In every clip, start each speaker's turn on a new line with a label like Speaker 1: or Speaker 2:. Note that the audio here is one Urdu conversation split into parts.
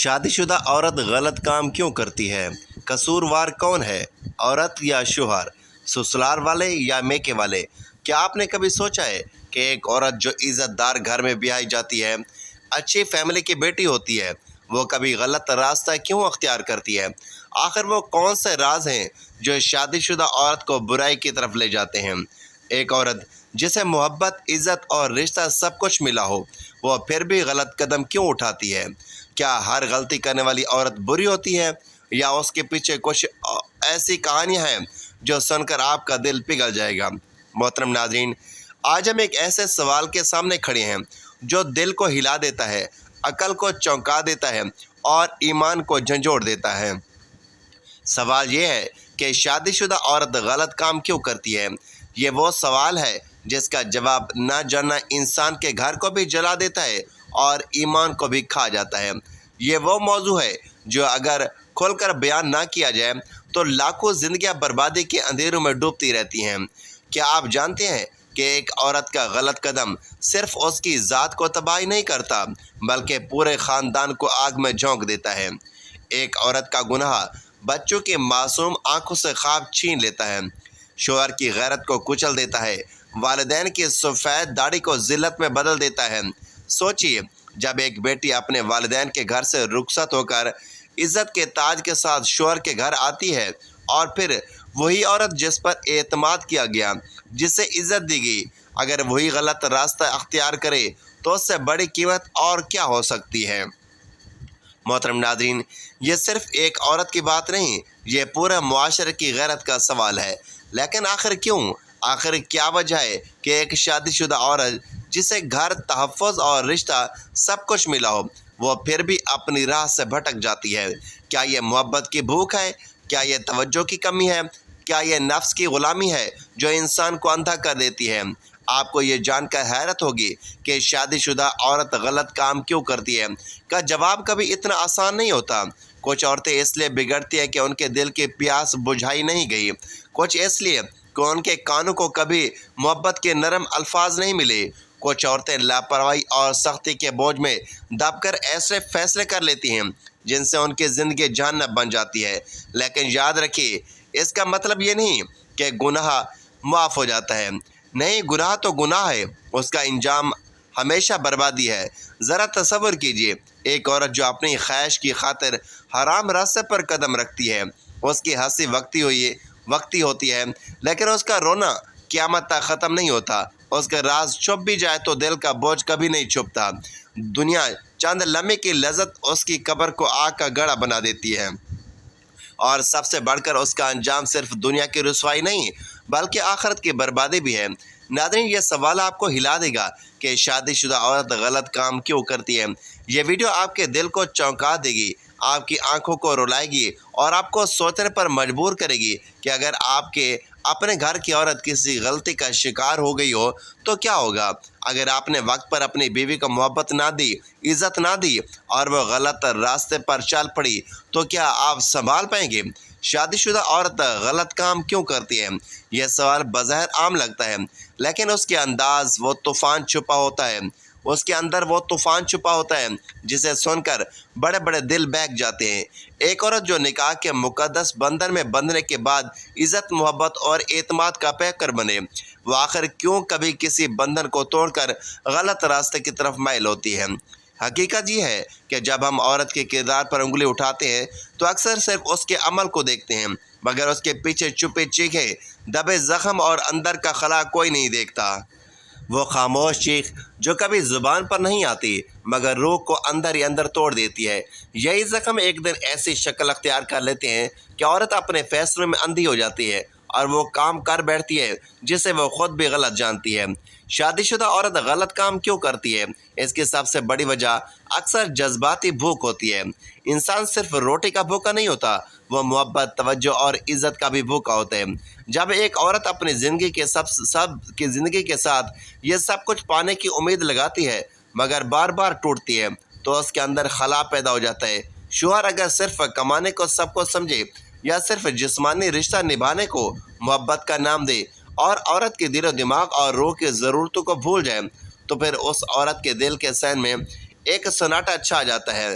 Speaker 1: شادی شدہ عورت غلط کام کیوں کرتی ہے؟ قصوروار کون ہے، عورت یا شوہر، سسرال والے یا میکے والے؟ کیا آپ نے کبھی سوچا ہے کہ ایک عورت جو عزت دار گھر میں بیائی جاتی ہے، اچھی فیملی کی بیٹی ہوتی ہے، وہ کبھی غلط راستہ کیوں اختیار کرتی ہے؟ آخر وہ کون سے راز ہیں جو شادی شدہ عورت کو برائی کی طرف لے جاتے ہیں؟ ایک عورت جسے محبت، عزت اور رشتہ سب کچھ ملا ہو، وہ پھر بھی غلط قدم کیوں اٹھاتی ہے؟ کیا ہر غلطی کرنے والی عورت بری ہوتی ہے، یا اس کے پیچھے کچھ ایسی کہانیاں ہیں جو سن کر آپ کا دل پگھل جائے گا؟ محترم ناظرین، آج ہم ایک ایسے سوال کے سامنے کھڑے ہیں جو دل کو ہلا دیتا ہے، عقل کو چونکا دیتا ہے اور ایمان کو جھنجھوڑ دیتا ہے۔ سوال یہ ہے کہ شادی شدہ عورت غلط کام کیوں کرتی ہے؟ یہ وہ سوال ہے جس کا جواب نہ جاننا انسان کے گھر کو بھی جلا دیتا ہے اور ایمان کو بھی کھا جاتا ہے۔ یہ وہ موضوع ہے جو اگر کھول کر بیان نہ کیا جائے تو لاکھوں زندگیاں بربادی کے اندھیروں میں ڈوبتی رہتی ہیں۔ کیا آپ جانتے ہیں کہ ایک عورت کا غلط قدم صرف اس کی ذات کو تباہ نہیں کرتا بلکہ پورے خاندان کو آگ میں جھونک دیتا ہے؟ ایک عورت کا گناہ بچوں کی معصوم آنکھوں سے خواب چھین لیتا ہے، شوہر کی غیرت کو کچل دیتا ہے، والدین کی سفید داڑھی کو ذلت میں بدل دیتا ہے۔ سوچئے، جب ایک بیٹی اپنے والدین کے گھر سے رخصت ہو کر عزت کے تاج کے ساتھ شوہر کے گھر آتی ہے، اور پھر وہی عورت جس پر اعتماد کیا گیا، جسے عزت دی گئی، اگر وہی غلط راستہ اختیار کرے تو اس سے بڑی قیمت اور کیا ہو سکتی ہے؟ محترم ناظرین، یہ صرف ایک عورت کی بات نہیں، یہ پورے معاشرے کی غیرت کا سوال ہے۔ لیکن آخر کیوں؟ آخر کیا وجہ ہے کہ ایک شادی شدہ عورت جسے گھر، تحفظ اور رشتہ سب کچھ ملا ہو، وہ پھر بھی اپنی راہ سے بھٹک جاتی ہے؟ کیا یہ محبت کی بھوک ہے؟ کیا یہ توجہ کی کمی ہے؟ کیا یہ نفس کی غلامی ہے جو انسان کو اندھا کر دیتی ہے؟ آپ کو یہ جان کر حیرت ہوگی کہ شادی شدہ عورت غلط کام کیوں کرتی ہے کا جواب کبھی اتنا آسان نہیں ہوتا۔ کچھ عورتیں اس لیے بگڑتی ہیں کہ ان کے دل کی پیاس بجھائی نہیں گئی، کچھ اس لیے کہ ان کے کانوں کو کبھی محبت کے نرم الفاظ نہیں ملے، کچھ عورتیں لاپرواہی اور سختی کے بوجھ میں دب کر ایسے فیصلے کر لیتی ہیں جن سے ان کی زندگی جہنم بن جاتی ہے۔ لیکن یاد رکھیے، اس کا مطلب یہ نہیں کہ گناہ معاف ہو جاتا ہے۔ نہیں، گناہ تو گناہ ہے، اس کا انجام ہمیشہ بربادی ہے۔ ذرا تصور کیجئے، ایک عورت جو اپنی خواہش کی خاطر حرام راستے پر قدم رکھتی ہے، اس کی ہنسی وقتی ہوتی ہے، لیکن اس کا رونا قیامت تک ختم نہیں ہوتا۔ اس کا راز چھپ بھی جائے تو دل کا بوجھ کبھی نہیں چھپتا۔ دنیا چند لمحے کی لذت اس کی قبر کو آگ کا گڑھا بنا دیتی ہے، اور سب سے بڑھ کر اس کا انجام صرف دنیا کی رسوائی نہیں بلکہ آخرت کی بربادی بھی ہے۔ ناظرین، یہ سوال آپ کو ہلا دے گا کہ شادی شدہ عورت غلط کام کیوں کرتی ہے۔ یہ ویڈیو آپ کے دل کو چونکا دے گی، آپ کی آنکھوں کو رلائے گی اور آپ کو سوچنے پر مجبور کرے گی کہ اگر آپ کے اپنے گھر کی عورت کسی غلطی کا شکار ہو گئی ہو تو کیا ہوگا؟ اگر آپ نے وقت پر اپنی بیوی کو محبت نہ دی، عزت نہ دی اور وہ غلط راستے پر چل پڑی تو کیا آپ سنبھال پائیں گے؟ شادی شدہ عورت غلط کام کیوں کرتی ہے؟ یہ سوال بظاہر عام لگتا ہے، لیکن اس کے انداز وہ طوفان چھپا ہوتا ہے، اس کے اندر وہ طوفان چھپا ہوتا ہے جسے سن کر بڑے بڑے دل بہک جاتے ہیں۔ ایک عورت جو نکاح کے مقدس بندھن میں بندھنے کے بعد عزت، محبت اور اعتماد کا پیکر بنے، وہ آخر کیوں کبھی کسی بندھن کو توڑ کر غلط راستے کی طرف مائل ہوتی ہے؟ حقیقت یہ ہے کہ جب ہم عورت کے کردار پر انگلی اٹھاتے ہیں تو اکثر صرف اس کے عمل کو دیکھتے ہیں، مگر اس کے پیچھے چھپے چیخے، دبے زخم اور اندر کا خلا کوئی نہیں دیکھتا۔ وہ خاموش چیخ جو کبھی زبان پر نہیں آتی مگر روح کو اندر ہی اندر توڑ دیتی ہے۔ یہی زخم ایک دن ایسی شکل اختیار کر لیتے ہیں کہ عورت اپنے فیصلوں میں اندھی ہو جاتی ہے اور وہ کام کر بیٹھتی ہے جسے وہ خود بھی غلط جانتی ہے۔ شادی شدہ عورت غلط کام کیوں کرتی ہے؟ اس کی سب سے بڑی وجہ اکثر جذباتی بھوک ہوتی ہے۔ انسان صرف روٹی کا بھوکا نہیں ہوتا، وہ محبت، توجہ اور عزت کا بھی بھوکا ہوتا ہے۔ جب ایک عورت اپنی زندگی کے ساتھ یہ سب کچھ پانے کی امید لگاتی ہے مگر بار بار ٹوٹتی ہے تو اس کے اندر خلا پیدا ہو جاتا ہے۔ شوہر اگر صرف کمانے کو سب کو سمجھے یا صرف جسمانی رشتہ نبھانے کو محبت کا نام دے اور عورت کے دل و دماغ اور روح کی ضرورتوں کو بھول جائے تو پھر اس عورت کے دل کے سین میں ایک سناٹا چھا جاتا ہے۔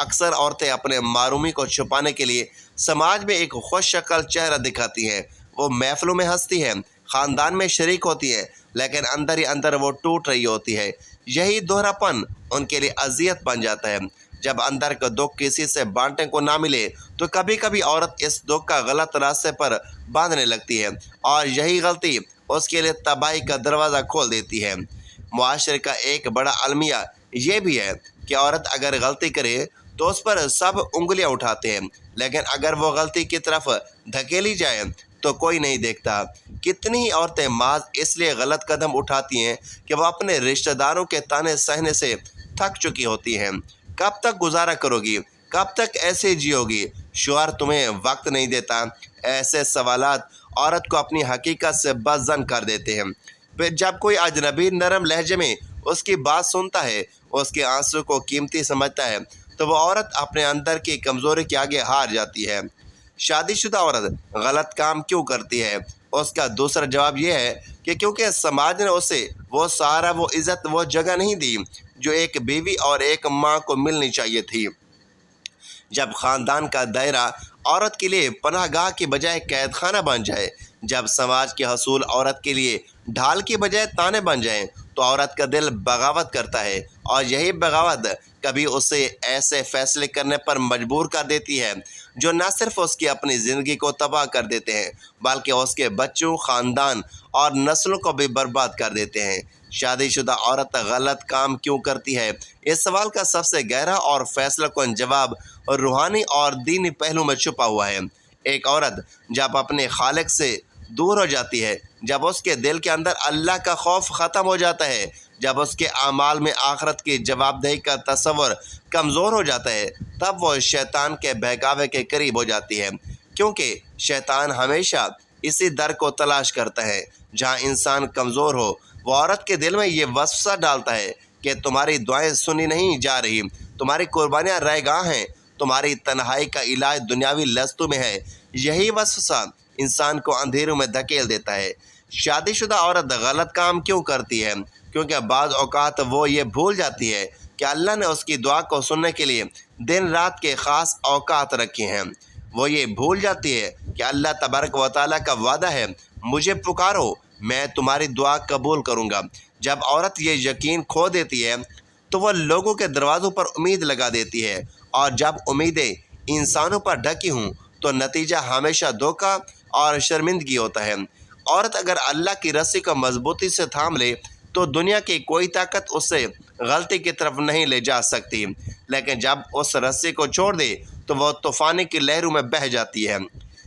Speaker 1: اکثر عورتیں اپنے معرومی کو چھپانے کے لیے سماج میں ایک خوش شکل چہرہ دکھاتی ہیں۔ وہ محفلوں میں ہنستی ہیں، خاندان میں شریک ہوتی ہیں، لیکن اندر ہی اندر وہ ٹوٹ رہی ہوتی ہے۔ یہی دوہرا پن ان کے لیے اذیت بن جاتا ہے۔ جب اندر کا دکھ کسی سے بانٹنے کو نہ ملے تو کبھی کبھی عورت اس دکھ کا غلط راستے پر باندھنے لگتی ہے، اور یہی غلطی اس کے لیے تباہی کا دروازہ کھول دیتی ہے۔ معاشرے کا ایک بڑا المیہ یہ بھی ہے کہ عورت اگر غلطی کرے تو اس پر سب انگلیاں اٹھاتے ہیں، لیکن اگر وہ غلطی کی طرف دھکیلی جائے تو کوئی نہیں دیکھتا۔ کتنی ہی عورتیں محض اس لیے غلط قدم اٹھاتی ہیں کہ وہ اپنے رشتہ داروں کے طعنے سہنے سے تھک چکی ہوتی ہیں۔ کب تک گزارا کرو گی؟ کب تک ایسے جیو گی؟ شوہر تمہیں وقت نہیں دیتا؟ ایسے سوالات عورت کو اپنی حقیقت سے بدظن کر دیتے ہیں۔ پھر جب کوئی اجنبی نرم لہجے میں اس کی بات سنتا ہے، اس کے آنسو کو قیمتی سمجھتا ہے، تو وہ عورت اپنے اندر کی کمزوری کے آگے ہار جاتی ہے۔ شادی شدہ عورت غلط کام کیوں کرتی ہے؟ اس کا دوسرا جواب یہ ہے کہ کیونکہ سماج نے اسے وہ سہارا، وہ عزت، وہ جگہ نہیں دی جو ایک بیوی اور ایک ماں کو ملنی چاہیے تھی۔ جب خاندان کا دائرہ عورت کے لیے پناہ گاہ کی بجائے قید خانہ بن جائے، جب سماج کے حصول عورت کے لیے ڈھال کی بجائے تانے بن جائیں، تو عورت کا دل بغاوت کرتا ہے، اور یہی بغاوت کبھی اسے ایسے فیصلے کرنے پر مجبور کر دیتی ہے جو نہ صرف اس کی اپنی زندگی کو تباہ کر دیتے ہیں بلکہ اس کے بچوں، خاندان اور نسلوں کو بھی برباد کر دیتے ہیں۔ شادی شدہ عورت غلط کام کیوں کرتی ہے؟ اس سوال کا سب سے گہرا اور فیصلہ کن جواب روحانی اور دینی پہلو میں چھپا ہوا ہے۔ ایک عورت جب اپنے خالق سے دور ہو جاتی ہے، جب اس کے دل کے اندر اللہ کا خوف ختم ہو جاتا ہے، جب اس کے اعمال میں آخرت کی جواب دہی کا تصور کمزور ہو جاتا ہے، تب وہ شیطان کے بہکاوے کے قریب ہو جاتی ہے، کیونکہ شیطان ہمیشہ اسی در کو تلاش کرتا ہے جہاں انسان کمزور ہو۔ وہ عورت کے دل میں یہ وسوسہ ڈالتا ہے کہ تمہاری دعائیں سنی نہیں جا رہی، تمہاری قربانیاں رائے گاہ ہیں، تمہاری تنہائی کا علاج دنیاوی لذتوں میں ہے۔ یہی وسوسہ انسان کو اندھیروں میں دھکیل دیتا ہے۔ شادی شدہ عورت غلط کام کیوں کرتی ہے؟ کیونکہ بعض اوقات وہ یہ بھول جاتی ہے کہ اللہ نے اس کی دعا کو سننے کے لیے دن رات کے خاص اوقات رکھے ہیں۔ وہ یہ بھول جاتی ہے کہ اللہ تبارک و تعالیٰ کا وعدہ ہے، مجھے پکارو میں تمہاری دعا قبول کروں گا۔ جب عورت یہ یقین کھو دیتی ہے تو وہ لوگوں کے دروازوں پر امید لگا دیتی ہے، اور جب امیدیں انسانوں پر ڈھکی ہوں تو نتیجہ ہمیشہ دھوکہ اور شرمندگی ہوتا ہے۔ عورت اگر اللہ کی رسی کو مضبوطی سے تھام لے تو دنیا کی کوئی طاقت اسے غلطی کی طرف نہیں لے جا سکتی، لیکن جب اس رسی کو چھوڑ دے تو وہ طوفانی کی لہروں میں بہہ جاتی ہے۔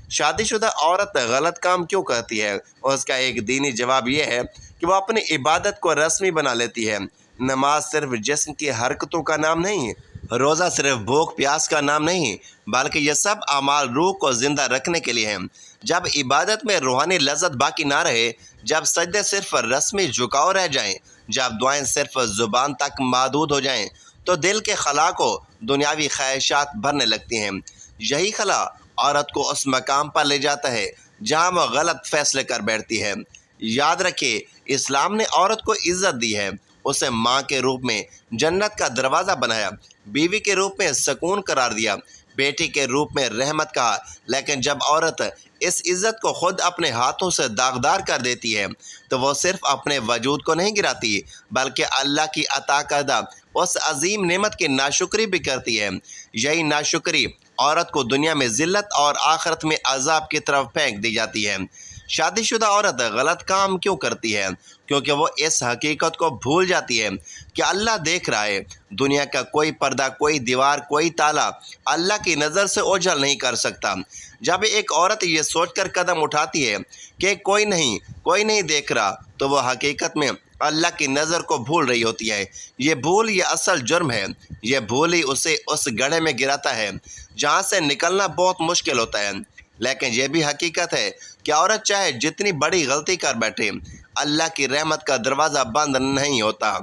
Speaker 1: شادی شدہ عورت غلط کام کیوں کرتی ہے؟ اس کا ایک دینی جواب یہ ہے کہ وہ اپنی عبادت کو رسمی بنا لیتی ہے۔ نماز صرف جسم کی حرکتوں کا نام نہیں، روزہ صرف بھوک پیاس کا نام نہیں، بلکہ یہ سب اعمال روح کو زندہ رکھنے کے لیے ہیں۔ جب عبادت میں روحانی لذت باقی نہ رہے، جب سجدے صرف رسمی جھکاؤ رہ جائیں، جب دعائیں صرف زبان تک محدود ہو جائیں، تو دل کے خلا کو دنیاوی خواہشات بھرنے لگتی ہیں۔ یہی خلا عورت کو اس مقام پر لے جاتا ہے جہاں وہ غلط فیصلے کر بیٹھتی ہے۔ یاد رکھیے، اسلام نے عورت کو عزت دی ہے، اسے ماں کے روپ میں جنت کا دروازہ بنایا، بیوی کے روپ میں سکون قرار دیا، بیٹی کے روپ میں رحمت کہا، لیکن جب عورت اس عزت کو خود اپنے ہاتھوں سے داغدار کر دیتی ہے تو وہ صرف اپنے وجود کو نہیں گراتی بلکہ اللہ کی عطا کردہ اس عظیم نعمت کی ناشکری بھی کرتی ہے۔ یہی ناشکری عورت کو دنیا میں ذلت اور آخرت میں عذاب کی طرف پھینک دی جاتی ہے۔ شادی شدہ عورت غلط کام کیوں کرتی ہے؟ کیونکہ وہ اس حقیقت کو بھول جاتی ہے کہ اللہ دیکھ رہا ہے۔ دنیا کا کوئی پردہ، کوئی دیوار، کوئی تالا اللہ کی نظر سے اوجھل نہیں کر سکتا۔ جب ایک عورت یہ سوچ کر قدم اٹھاتی ہے کہ کوئی نہیں دیکھ رہا، تو وہ حقیقت میں اللہ کی نظر کو بھول رہی ہوتی ہے۔ یہ بھول یہ اصل جرم ہے۔ یہ بھول ہی اسے اس گڑھے میں گراتا ہے جہاں سے نکلنا بہت مشکل ہوتا ہے۔ لیکن یہ بھی حقیقت ہے کہ عورت چاہے جتنی بڑی غلطی کر بیٹھے، اللہ کی رحمت کا دروازہ بند نہیں ہوتا۔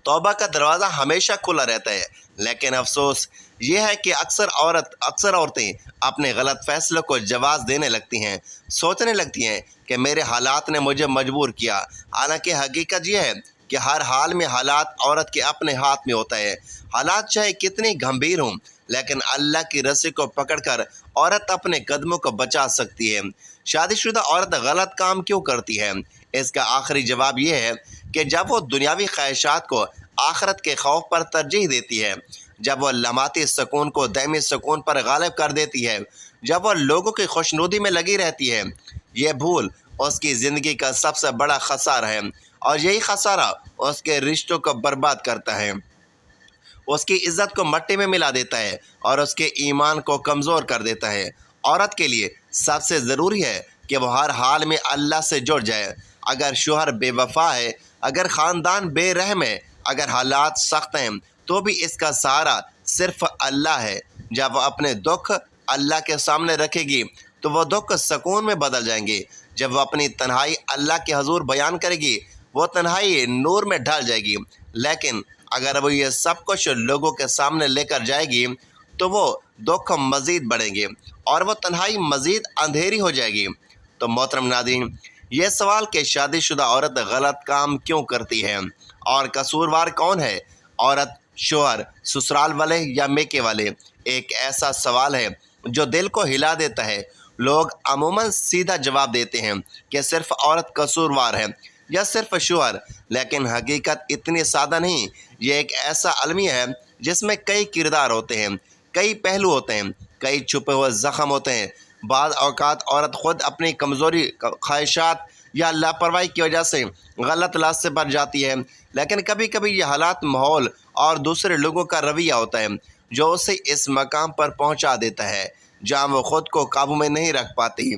Speaker 1: توبہ کا دروازہ ہمیشہ کھلا رہتا ہے، لیکن افسوس یہ ہے کہ اکثر عورتیں اپنے غلط فیصلوں کو جواز دینے لگتی ہیں، سوچنے لگتی ہیں کہ میرے حالات نے مجھے مجبور کیا، حالانکہ حقیقت یہ ہے کہ ہر حال میں حالات عورت کے اپنے ہاتھ میں ہوتا ہے۔ حالات چاہے کتنے گھمبیر ہوں لیکن اللہ کی رسی کو پکڑ کر عورت اپنے قدموں کو بچا سکتی ہے۔ شادی شدہ عورت غلط کام کیوں کرتی ہے؟ اس کا آخری جواب یہ ہے کہ جب وہ دنیاوی خواہشات کو آخرت کے خوف پر ترجیح دیتی ہے، جب وہ لمحاتی سکون کو دائمی سکون پر غالب کر دیتی ہے، جب وہ لوگوں کی خوشنودی میں لگی رہتی ہے۔ یہ بھول اس کی زندگی کا سب سے بڑا خسارہ ہے، اور یہی خسارہ اس کے رشتوں کو برباد کرتا ہے، اس کی عزت کو مٹی میں ملا دیتا ہے اور اس کے ایمان کو کمزور کر دیتا ہے۔ عورت کے لیے سب سے ضروری ہے کہ وہ ہر حال میں اللہ سے جڑ جائے۔ اگر شوہر بے وفا ہے، اگر خاندان بے رحم ہے، اگر حالات سخت ہیں، تو بھی اس کا سہارا صرف اللہ ہے۔ جب وہ اپنے دکھ اللہ کے سامنے رکھے گی تو وہ دکھ سکون میں بدل جائیں گے۔ جب وہ اپنی تنہائی اللہ کے حضور بیان کرے گی، وہ تنہائی نور میں ڈھل جائے گی۔ لیکن اگر وہ یہ سب کچھ لوگوں کے سامنے لے کر جائے گی تو وہ دکھ مزید بڑھیں گے اور وہ تنہائی مزید اندھیری ہو جائے گی۔ تو محترم ناظرین، یہ سوال کہ شادی شدہ عورت غلط کام کیوں کرتی ہے اور قصوروار کون ہے، عورت، شوہر، سسرال والے یا میکے والے، ایک ایسا سوال ہے جو دل کو ہلا دیتا ہے۔ لوگ عموماً سیدھا جواب دیتے ہیں کہ صرف عورت قصوروار ہے یا صرف شوہر، لیکن حقیقت اتنی سادہ نہیں۔ یہ ایک ایسا المیہ ہے جس میں کئی کردار ہوتے ہیں، کئی پہلو ہوتے ہیں، کئی چھپے ہوئے زخم ہوتے ہیں۔ بعض اوقات عورت خود اپنی کمزوری، خواہشات یا لاپرواہی کی وجہ سے غلط راستے پر جاتی ہے، لیکن کبھی کبھی یہ حالات، ماحول اور دوسرے لوگوں کا رویہ ہوتا ہے جو اسے اس مقام پر پہنچا دیتا ہے جہاں وہ خود کو قابو میں نہیں رکھ پاتی۔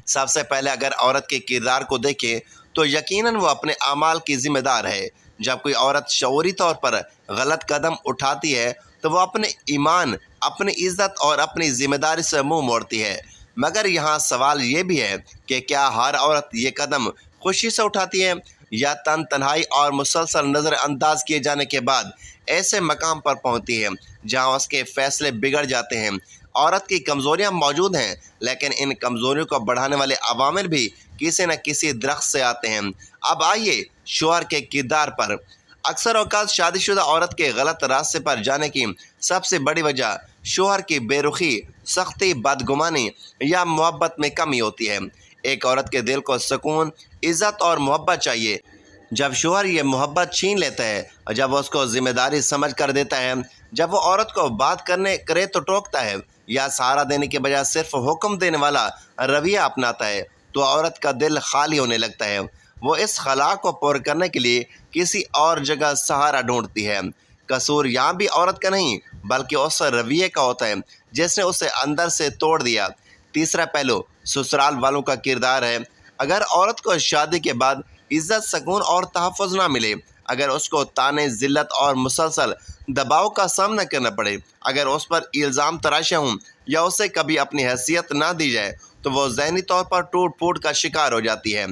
Speaker 1: سب سے پہلے اگر عورت کے کردار کو دیکھیں تو یقیناً وہ اپنے اعمال کی ذمہ دار ہے۔ جب کوئی عورت شعوری طور پر غلط قدم اٹھاتی ہے تو وہ اپنے ایمان، اپنی عزت اور اپنی ذمہ داری سے منہ موڑتی ہے۔ مگر یہاں سوال یہ بھی ہے کہ کیا ہر عورت یہ قدم خوشی سے اٹھاتی ہے، یا تنہائی اور مسلسل نظر انداز کیے جانے کے بعد ایسے مقام پر پہنچتی ہے جہاں اس کے فیصلے بگڑ جاتے ہیں۔ عورت کی کمزوریاں موجود ہیں، لیکن ان کمزوریوں کو بڑھانے والے عوامل بھی کسی نہ کسی درخت سے آتے ہیں۔ اب آئیے شوہر کے کردار پر۔ اکثر اوقات شادی شدہ عورت کے غلط راستے پر جانے کی سب سے بڑی وجہ شوہر کی بے رخی، سختی، بدگمانی یا محبت میں کمی ہوتی ہے۔ ایک عورت کے دل کو سکون، عزت اور محبت چاہیے۔ جب شوہر یہ محبت چھین لیتا ہے اور جب وہ اس کو ذمہ داری سمجھ کر دیتا ہے، جب وہ عورت کو بات کرے تو ٹوکتا ہے یا سہارا دینے کے بجائے صرف حکم دینے والا رویہ اپناتا ہے، تو عورت کا دل خالی ہونے لگتا ہے۔ وہ اس خلا کو پور کرنے کے لیے کسی اور جگہ سہارا ڈھونڈتی ہے۔ قصور یہاں بھی عورت کا نہیں بلکہ اس رویے کا ہوتا ہے جس نے اسے اندر سے توڑ دیا۔ تیسرا پہلو سسرال والوں کا کردار ہے۔ اگر عورت کو شادی کے بعد عزت، سکون اور تحفظ نہ ملے، اگر اس کو طعنے، ذلت اور مسلسل دباؤ کا سامنا کرنا پڑے، اگر اس پر الزام تراشیاں ہوں یا اسے کبھی اپنی حیثیت نہ دی جائے، تو وہ ذہنی طور پر ٹوٹ پھوٹ کا شکار ہو جاتی ہے۔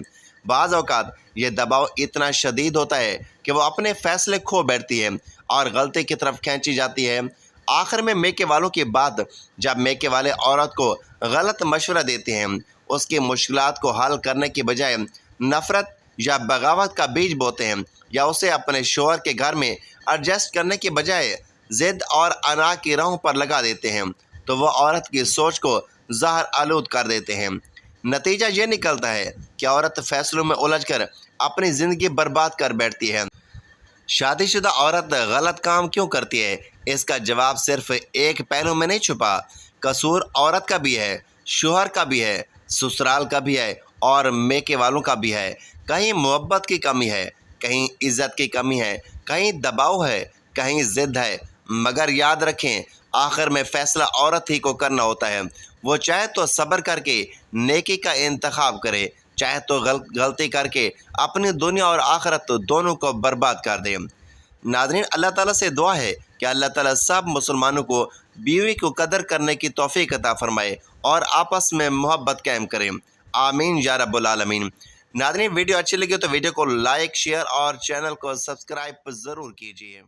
Speaker 1: بعض اوقات یہ دباؤ اتنا شدید ہوتا ہے کہ وہ اپنے فیصلے کھو بیٹھتی ہے اور غلطی کی طرف کھینچی جاتی ہے۔ آخر میں میکے والوں کی بات، جب میکے والے عورت کو غلط مشورہ دیتے ہیں، اس کی مشکلات کو حل کرنے کی بجائے نفرت یا بغاوت کا بیج بوتے ہیں، یا اسے اپنے شوہر کے گھر میں ایڈجسٹ کرنے کی بجائے ضد اور انا کی راہوں پر لگا دیتے ہیں، تو وہ عورت کی سوچ کو زہر آلود کر دیتے ہیں۔ نتیجہ یہ نکلتا ہے کہ عورت فیصلوں میں الجھ کر اپنی زندگی برباد کر بیٹھتی ہے۔ شادی شدہ عورت غلط کام کیوں کرتی ہے؟ اس کا جواب صرف ایک پہلو میں نہیں چھپا۔ قصور عورت کا بھی ہے، شوہر کا بھی ہے، سسرال کا بھی ہے اور میکے والوں کا بھی ہے۔ کہیں محبت کی کمی ہے، کہیں عزت کی کمی ہے، کہیں دباؤ ہے، کہیں ضد ہے۔ مگر یاد رکھیں، آخر میں فیصلہ عورت ہی کو کرنا ہوتا ہے۔ وہ چاہے تو صبر کر کے نیکی کا انتخاب کرے، چاہے تو غلطی کر کے اپنی دنیا اور آخرت دونوں کو برباد کر دے۔ ناظرین، اللہ تعالیٰ سے دعا ہے کہ اللہ تعالیٰ سب مسلمانوں کو بیوی کو قدر کرنے کی توفیق عطا فرمائے اور آپس میں محبت قائم کرے۔ آمین یا رب العالمین۔ ناظرین، ویڈیو اچھی لگی تو ویڈیو کو لائک، شیئر اور چینل کو سبسکرائب ضرور کیجیے۔